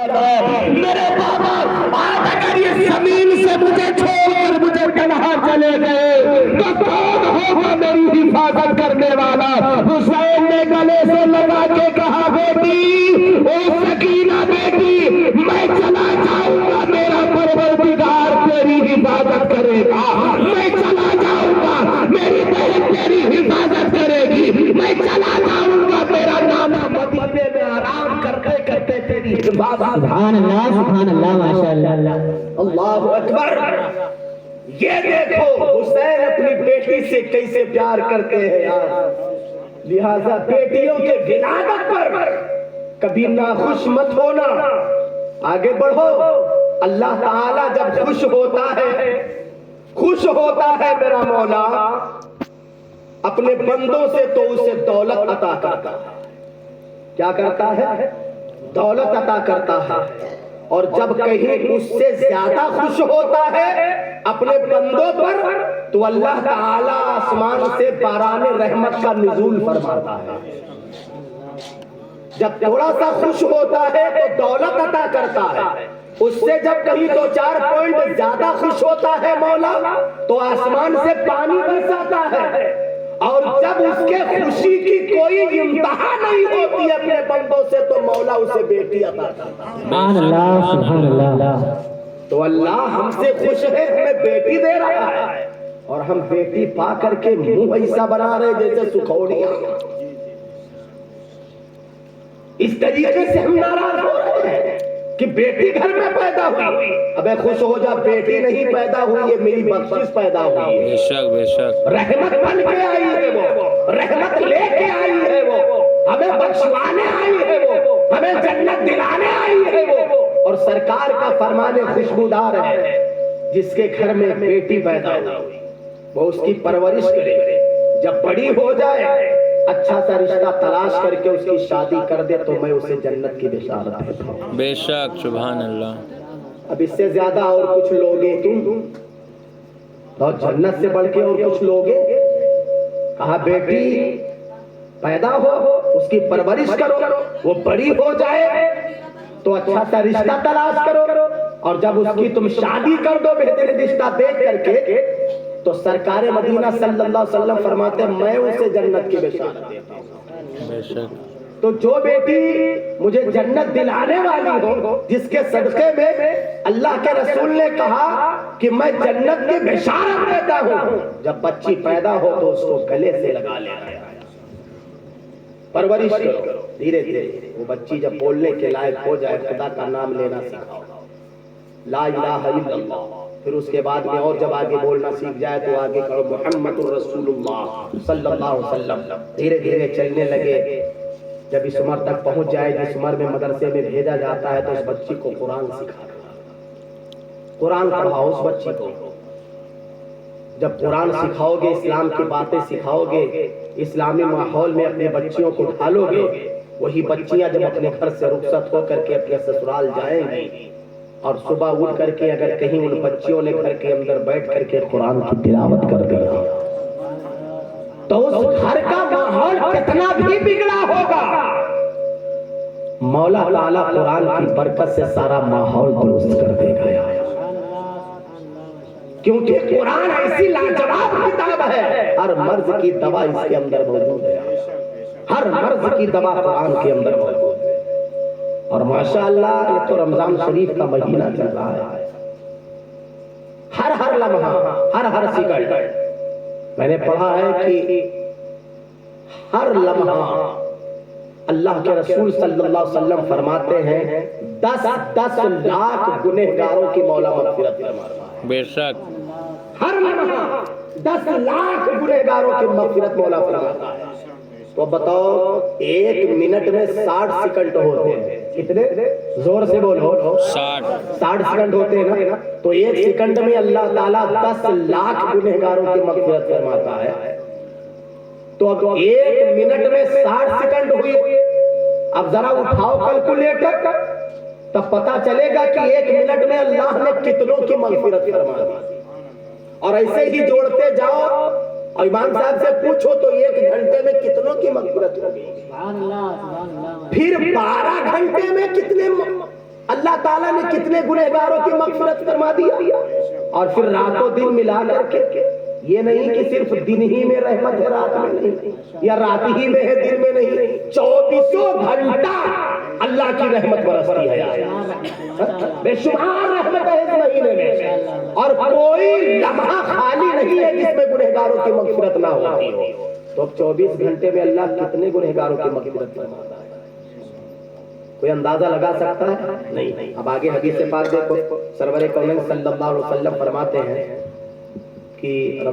میرے بابا آج اگر یہ زمین سے مجھے چھوڑ کر مجھے تنہا چلے گئے تو کون ہوگا میری حفاظت کرنے والا؟ حسین نے گلے سے لگا کے کہا بیٹی، او سکینہ بیٹی، میں چلا جاؤں گا میرا پروردگار تیری حفاظت کرے گا، میں چلا جاؤں گا میری بہن تیری حفاظت کرے گی، میں چلا جاؤں گا میرا نانا مدینے میں آرام کرتے کرتے تیری حفاظت۔ سبحان اللہ ماشاءاللہ۔ اللہ اکبر۔ یہ دیکھو حسین اپنی بیٹی سے کیسے پیار کرتے ہیں یار، لہذا بیٹیوں کے ولادت پر کبھی ناخوش مت ہونا، آگے بڑھو۔ اللہ تعالیٰ جب خوش ہوتا ہے میرا مولا اپنے بندوں سے تو اسے دولت عطا کرتا ہے۔ کیا کرتا ہے؟ دولت عطا کرتا ہے۔ اور جب کہیں اس سے زیادہ خوش ہوتا ہے اپنے بندوں پر تو اللہ تعالیٰ آسمان سے باران رحمت کا نزول فرماتا ہے۔ جب تھوڑا سا خوش ہوتا ہے تو دولت عطا کرتا ہے، اس سے جب کہیں 2-4 پوائنٹ زیادہ خوش ہوتا ہے مولا تو آسمان سے پانی برساتا ہے، اور جب اس کے خوشی کی کوئی انتہا نہیں ہوتی اپنے بندوں سے تو مولا اسے بیٹی عطا کرتا ہے۔ سبحان اللہ۔ تو اللہ ہم سے خوش ہے، ہمیں بیٹی دے رہا ہے، اور ہم بیٹی پا کر کے منہ ایسا بنا رہے جیسے سکھوڑیاں۔ اس طریقے سے ہم ناراض ہو رہے ہیں کہ بیٹی گھر میں پیدا ہوئی، ابے خوش ہو جا، بیٹی نہیں پیدا ہوئی، یہ میری بخشش پیدا ہوئی ہے، بے شک بے شک، رحمت بن کے آئی ہے وہ، رحمت لے کے آئی ہے وہ، ہمیں بخشوانے آئی ہے وہ، ہمیں جنت دلانے آئی ہے وہ، اور سرکار کا فرمان خوشبودار ہے، جس کے گھر میں بیٹی پیدا ہوئی وہ اس کی پرورش کرے، جب بڑی ہو جائے اچھا سا رشتہ تلاش کر کے اس کی شادی کر دے تو میں اسے جنت کی بشارت دیتا ہوں۔ بے شک، سبحان اللہ۔ اب اس سے زیادہ اور کچھ لوگے تم، اور جنت سے بڑھ کے اور کچھ لوگے؟ کہا بیٹی پیدا ہو، اس کی پرورش کرو، وہ بڑی ہو جائے تو اچھا سا رشتہ تلاش کرو، اور جب اس کی تم شادی کر دو بہترین رشتہ دیکھ کر کے تو سرکار مدینہ صلی اللہ علیہ وسلم فرماتے ہیں میں اسے جنت کی بشارت دیتا ہوں۔ بے شک، تو جو بیٹی مجھے جنت دلانے والی ہو، جس کے صدقے میں اللہ کے رسول نے کہا کہ میں جنت کی بشارت دیتا ہوں، جب بچی پیدا ہو تو اس کو گلے سے لگا لینا، پرورش کرو، دھیرے دھیرے وہ بچی جب بولنے کے لائق ہو جائے خدا کا نام لینا سکھاؤ، لا الہ الا اللہ، پھر اس کے بعد میں اور جب آگے بولنا سیکھ جائے تو آگے کہو محمد الرسول اللہ صلی اللہ علیہ وسلم، دھیرے دھیرے چلنے لگے، جب اس عمر تک پہنچ جائے جس عمر میں مدرسے میں بھیجا جاتا ہے تو اس بچی کو قرآن سکھاؤ، قرآن پڑھاؤ اس بچی کو، جب قرآن سکھاؤ گے، اسلام کی باتیں سکھاؤ گے، اسلامی ماحول میں اپنے بچیوں کو ڈھالو گے، وہی بچیاں جب اپنے گھر سے رخصت ہو کر کے اپنے سسرال جائیں گی اور صبح اٹھ کر کے اگر کہیں ان بچیوں نے گھر کے اندر بیٹھ کر کے قرآن کی تلاوت کر دیا تو اس گھر کا ماحول کتنا بھی بگڑا ہوگا، مولا تعالیٰ قرآن کی برکت سے سارا ماحول درست کر دے گا، کیونکہ قرآن ایسی لاجواب کتاب ہے، ہر مرض کی دوا اس کے اندر موجود ہے، ہر مرض کی دوا قرآن کے اندر موجود ہے۔ اور ماشاءاللہ یہ تو رمضان شریف کا مہینہ چل رہا ہے، ہر لمحہ، ہر سیکنڈ میں نے پڑھا ہے کہ ہر لمحہ اللہ کے رسول صلی اللہ علیہ وسلم فرماتے ہیں 10 لاکھ گنہگاروں کی مولا مغفرت فرماتا ہے، بے شک، ہر لمحہ 10 لاکھ گنہگاروں کی مغفرت مولا فرماتا ہے۔ تو بتاؤ 1 منٹ میں 60 سیکنڈ ہوتے ہیں، کتنے؟ زور سے بولو، 60 سیکنڈ ہوتے ہیں نا، تو 1 سیکنڈ میں اللہ تعالیٰ 10 لاکھ گنہگاروں کی مغفرت فرماتا ہے۔ تو اب 1 منٹ میں 60 سیکنڈ ہوئی، اب ذرا اٹھاؤ کیلکولیٹر، تب پتا چلے گا کہ 1 منٹ میں اللہ نے کتنوں کی مغفرت فرما دی، اور ایسے ہی جوڑتے جاؤ اور امام صاحب سے پوچھو تو 1 گھنٹے میں کتنوں کی مغفرت ہوگی، پھر 12 گھنٹے میں کتنے اللہ تعالیٰ نے کتنے گنہگاروں کی مغفرت فرما دیا. اور پھر راتوں دن ملا کر کے یہ نہیں کہ صرف دن ہی میں رحمت ہے رات میں نہیں, یا رات ہی میں ہے دن میں نہیں, 24 گھنٹہ اللہ کی رحمت برستی ہے. بے شمار رحمت ہے اس مہینے میں, اور کوئی لمحہ خالی نہیں ہے جس میں گنہگاروں کی مغفرت نہ ہوتی ہو. تو اب 24 گھنٹے میں اللہ کتنے گنہگاروں کی مغفرت فرماتا ہے, کوئی اندازہ لگا سکتا ہے؟ نہیں. اب آگے حدیث پاک دیکھو, سرور کونین صلی اللہ علیہ وسلم فرماتے ہیں کہ